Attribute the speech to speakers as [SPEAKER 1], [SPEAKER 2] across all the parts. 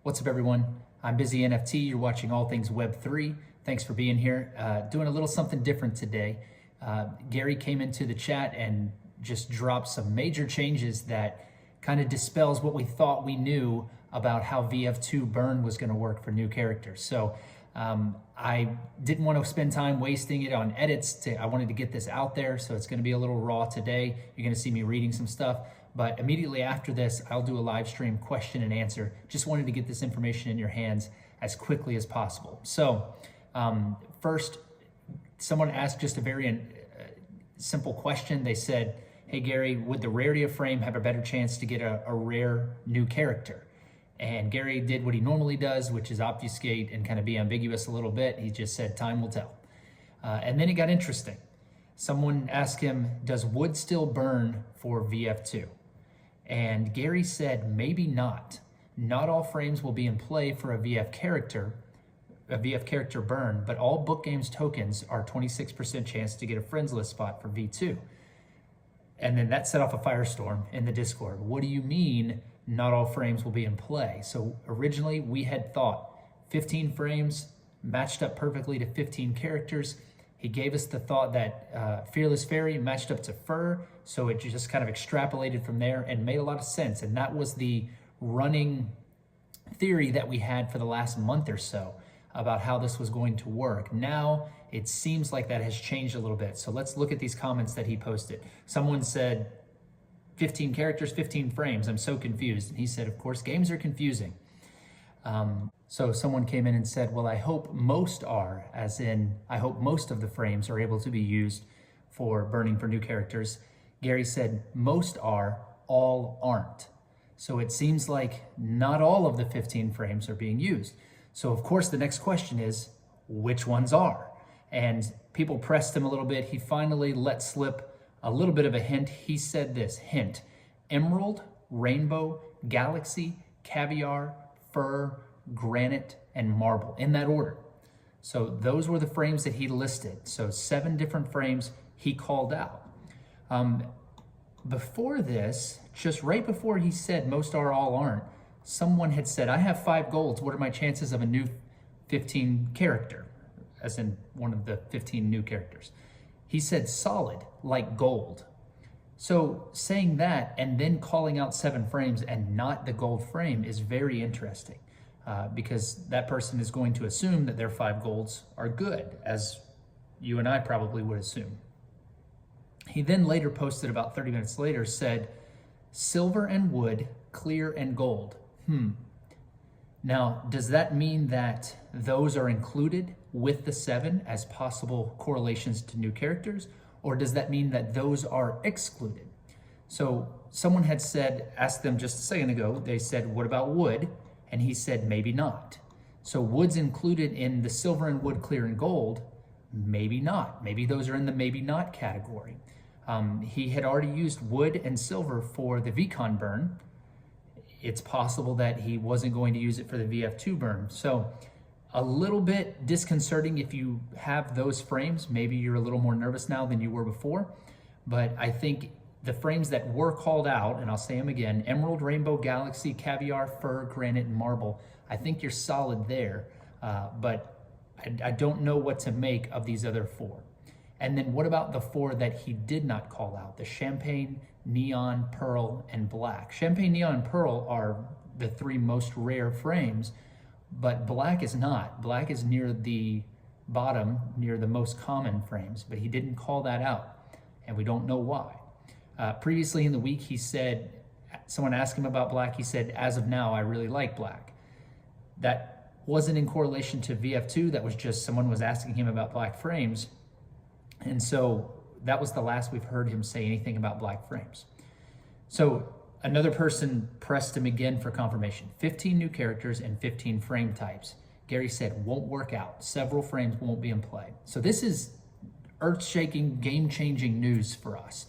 [SPEAKER 1] What's up, everyone? I'm Busy NFT. You're watching All Things Web3. Thanks for being here. Doing a little something different today. Gary came into the chat and just dropped some major changes that kind of dispels what we thought we knew about how VF2 burn was going to work for new characters. So I didn't want to spend time wasting it on edits. I wanted to get this out there, so it's going to be a little raw today. You're going to see me reading some stuff. But immediately after this, I'll do a live stream question and answer. Just wanted to get this information in your hands as quickly as possible. So first, someone asked just a very simple question. They said, hey Gary, would the rarity of frame have a better chance to get a rare new character? And Gary did what he normally does, which is obfuscate and kind of be ambiguous a little bit. He just said, time will tell. And then it got interesting. Someone asked him, does wood still burn for VF2? And Gary said, maybe not. Not all frames will be in play for a VF character burn, but all BookGames tokens are 26% chance to get a friends list spot for V2. And then that set off a firestorm in the Discord. What do you mean not all frames will be in play? So originally we had thought 15 frames matched up perfectly to 15 characters. He gave us the thought that Fearless Fairy matched up to Fur, so it just kind of extrapolated from there and made a lot of sense. And that was the running theory that we had for the last month or so about how this was going to work. Now it seems like that has changed a little bit. So let's look at these comments that he posted. Someone said, 15 characters, 15 frames. I'm so confused. And he said, of course, games are confusing. So someone came in and said, well, I hope most are, as in, I hope most of the frames are able to be used for burning for new characters. Gary said, most are, all aren't. So it seems like not all of the 15 frames are being used. So of course, the next question is, which ones are? And people pressed him a little bit. He finally let slip a little bit of a hint. He said this, hint, Emerald, Rainbow, Galaxy, Caviar, Fur, Granite, and Marble, in that order. So those were the frames that he listed. So 7 different frames he called out. Before this, just right before he said most are, all aren't, someone had said, I have 5 golds. What are my chances of a new 15 character? As in one of the 15 new characters. He said solid, like gold. So saying that and then calling out 7 frames and not the gold frame is very interesting. Because that person is going to assume that their 5 golds are good, as you and I probably would assume. He then later posted about 30 minutes later, said, silver and wood, clear and gold. Now, does that mean that those are included with the 7 as possible correlations to new characters? Or does that mean that those are excluded? So someone had said, asked them just a second ago, they said, what about wood? And he said, maybe not. So wood's included in the silver and wood, clear and gold, maybe not. Maybe those are in the maybe not category. He had already used wood and silver for the Vcon burn. It's possible that he wasn't going to use it for the VF2 burn. So a little bit disconcerting if you have those frames. Maybe you're a little more nervous now than you were before. But I think the frames that were called out, and I'll say them again, Emerald, Rainbow, Galaxy, Caviar, Fur, Granite, and Marble, I think you're solid there, but I don't know what to make of these other 4. And then what about the 4 that he did not call out? The Champagne, Neon, Pearl, and Black. Champagne, Neon, and Pearl are the 3 most rare frames, but Black is not. Black is near the bottom, near the most common frames, but he didn't call that out, and we don't know why. Previously in the week, he said, someone asked him about Black, he said, as of now, I really like Black. That wasn't in correlation to VF2, that was just someone was asking him about Black frames. And so that was the last we've heard him say anything about Black frames. So another person pressed him again for confirmation. 15 new characters and 15 frame types. Gary said, won't work out. Several frames won't be in play. So this is earth-shaking, game-changing news for us.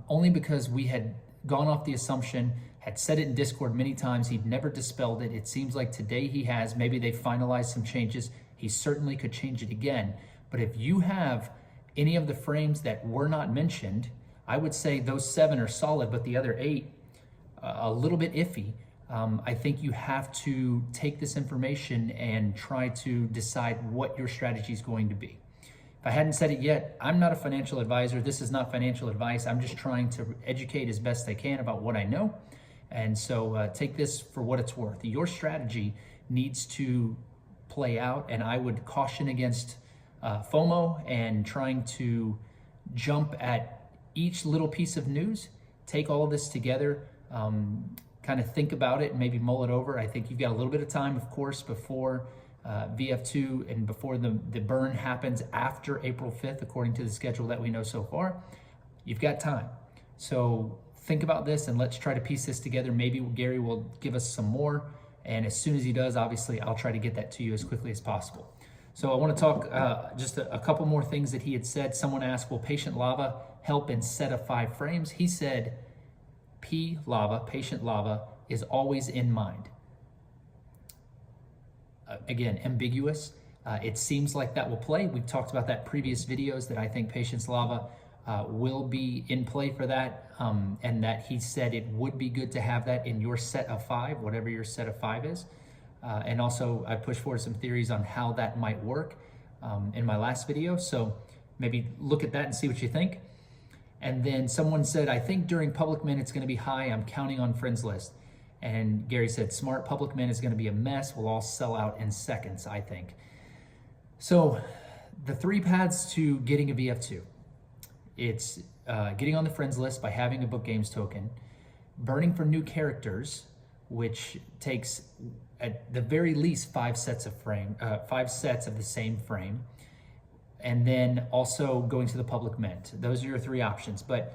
[SPEAKER 1] Only because we had gone off the assumption, had said it in Discord many times, he'd never dispelled it. It seems like today he has. Maybe they finalized some changes. He certainly could change it again. But if you have any of the frames that were not mentioned, I would say those 7 are solid, but the other 8, a little bit iffy. I think you have to take this information and try to decide what your strategy is going to be. If I hadn't said it yet, I'm not a financial advisor. This is not financial advice. I'm just trying to educate as best I can about what I know. And so take this for what it's worth. Your strategy needs to play out, and I would caution against FOMO and trying to jump at each little piece of news. Take all of this together, kind of think about it and maybe mull it over. I think you've got a little bit of time, of course, before VF2 and before the burn happens after April 5th, according to the schedule that we know so far. You've got time. So think about this and let's try to piece this together. Maybe Gary will give us some more. And as soon as he does, obviously, I'll try to get that to you as quickly as possible. So I want to talk just a couple more things that he had said. Someone asked, will patient lava help in set of 5 frames? He said, P lava, patient lava, is always in mind. Again, ambiguous. It seems like that will play. We've talked about that in previous videos, that I think patient's lava will be in play for that, and that he said it would be good to have that in your set of 5, whatever your set of 5 is. And also I pushed forward some theories on how that might work in my last video. So maybe look at that and see what you think. And then someone said, I think during public mint it's going to be high. I'm counting on friends list. And Gary said, smart, public mint is going to be a mess. We'll all sell out in seconds, I think. So the 3 paths to getting a VF2. It's getting on the friends list by having a BookGames token, burning for new characters, which takes at the very least 5 sets of 5 sets of the same frame, and then also going to the public mint. Those are your 3 options. But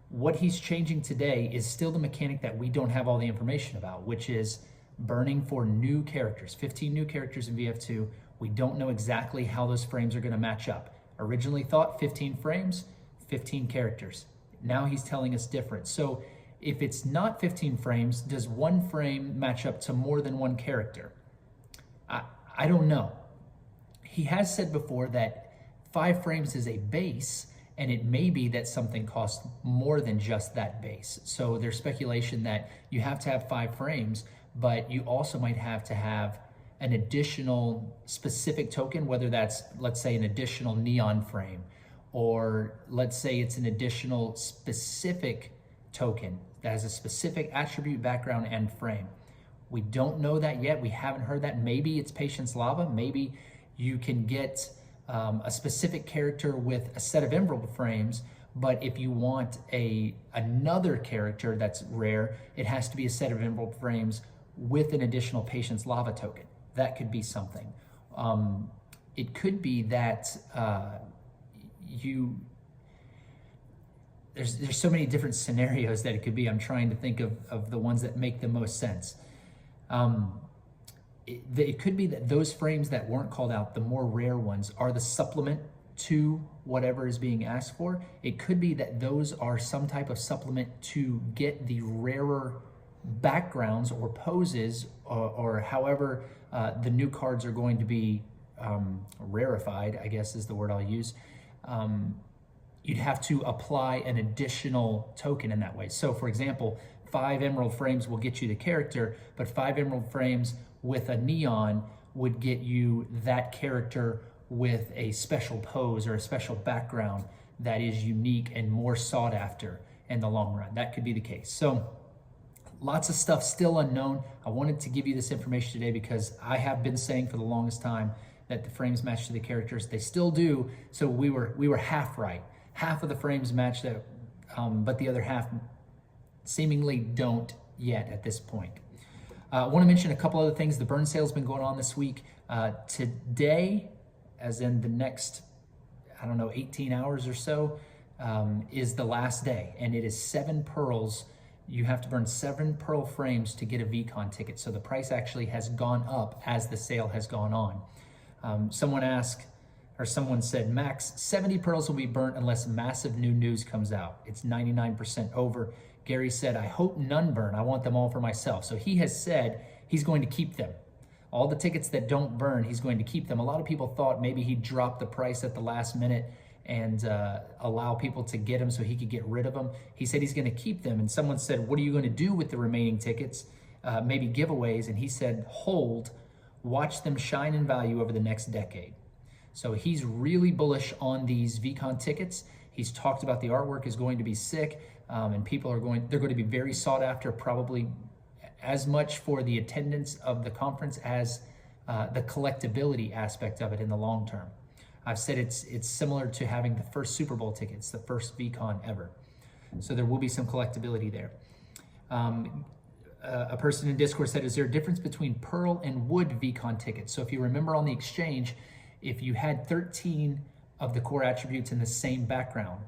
[SPEAKER 1] what he's changing today is still the mechanic that we don't have all the information about, which is burning for new characters, 15 new characters in VF2. We don't know exactly how those frames are going to match up. Originally thought 15 frames, 15 characters. Now he's telling us different. So if it's not 15 frames, does 1 frame match up to more than 1 character? I don't know. He has said before that 5 frames is a base, and it may be that something costs more than just that base. So there's speculation that you have to have 5 frames, but you also might have to have an additional specific token, whether that's, let's say, an additional neon frame, or let's say it's an additional specific token that has a specific attribute, background, and frame. We don't know that yet. We haven't heard that. Maybe it's Patience Lava. Maybe you can get a specific character with a set of emerald frames, but if you want another character that's rare, it has to be a set of emerald frames with an additional Patience Lava token. That could be something. It could be that there's so many different scenarios that it could be. I'm trying to think of the ones that make the most sense. It could be that those frames that weren't called out, the more rare ones, are the supplement to whatever is being asked for. It could be that those are some type of supplement to get the rarer backgrounds or poses, or however the new cards are going to be rarefied, I guess is the word I'll use. You'd have to apply an additional token in that way. So for example, 5 emerald frames will get you the character, but 5 emerald frames with a neon would get you that character with a special pose or a special background that is unique and more sought after in the long run. That could be the case. So lots of stuff still unknown. I wanted to give you this information today because I have been saying for the longest time that the frames match to the characters. They still do. So we were half right. Half of the frames match that, but the other half seemingly don't yet at this point. I want to mention a couple other things. The burn sale has been going on this week. Today, as in the next, 18 hours or so, is the last day. And it is 7 pearls. You have to burn 7 pearl frames to get a Vcon ticket. So the price actually has gone up as the sale has gone on. Someone said, max 70 pearls will be burnt unless massive new news comes out. It's 99% over. Gary said, I hope none burn. I want them all for myself. So he has said he's going to keep them. All the tickets that don't burn, he's going to keep them. A lot of people thought maybe he'd drop the price at the last minute and allow people to get them so he could get rid of them. He said he's going to keep them. And someone said, what are you going to do with the remaining tickets? maybe giveaways, and he said, hold, watch them shine in value over the next decade. So he's really bullish on these Vcon tickets. He's talked about the artwork is going to be sick, and people are they're going to be very sought after, probably as much for the attendance of the conference as the collectability aspect of it in the long term. I've said it's similar to having the first Super Bowl tickets, the first Vcon ever. So there will be some collectability there. A person in Discord said, is there a difference between pearl and wood Vcon tickets? So if you remember on the exchange, if you had 13 of the core attributes in the same background,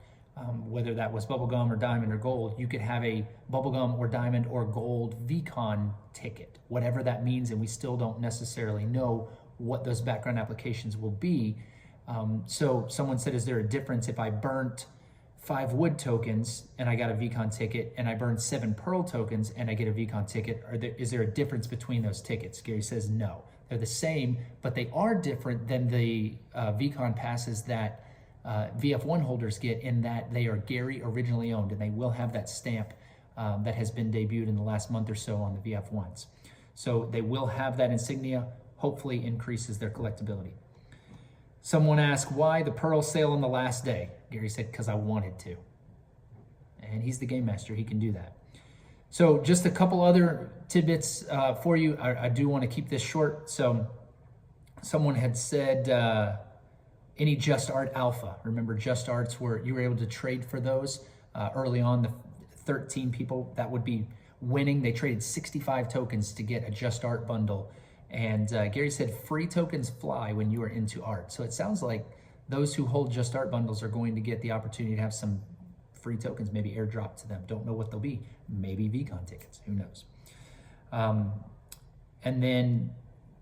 [SPEAKER 1] whether that was bubblegum or diamond or gold, you could have a bubblegum or diamond or gold Vcon ticket, whatever that means, and we still don't necessarily know what those background applications will be. So someone said, is there a difference if I burnt 5 wood tokens and I got a Vcon ticket, and I burned 7 pearl tokens and I get a Vcon ticket? Is there a difference between those tickets? Gary says no. They're the same, but they are different than the Vcon passes that VF1 holders get, in that they are Gary originally owned, and they will have that stamp that has been debuted in the last month or so on the VF1s. So they will have that insignia, hopefully increases their collectability. Someone asked, why the pearl sale on the last day? Gary said, because I wanted to. And he's the game master, he can do that. So just a couple other tidbits for you. I do want to keep this short. So someone had said, any Just Art Alpha. Remember, Just Arts you were able to trade for those early on. The 13 people that would be winning, they traded 65 tokens to get a Just Art bundle. And Gary said, free tokens fly when you are into art. So it sounds like those who hold Just Art bundles are going to get the opportunity to have some free tokens, maybe airdrop to them. Don't know what they'll be. Maybe Vcon tickets, who knows? And then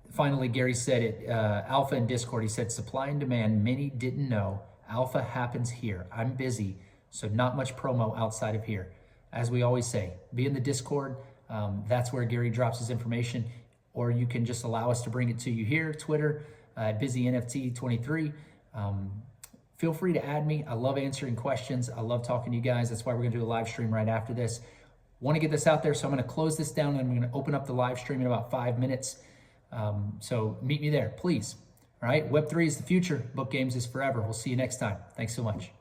[SPEAKER 1] finally, Gary said it, Alpha in Discord, he said, supply and demand, many didn't know. Alpha happens here. I'm busy, so not much promo outside of here. As we always say, be in the Discord. That's where Gary drops his information, or you can just allow us to bring it to you here, Twitter, BusyNFT23. Feel free to add me. I love answering questions. I love talking to you guys. That's why we're gonna do a live stream right after this. Want to get this out there, so I'm gonna close this down and I'm gonna open up the live stream in about 5 minutes. So meet me there, please. All right, Web3 is the future. BookGames is forever. We'll see you next time. Thanks so much.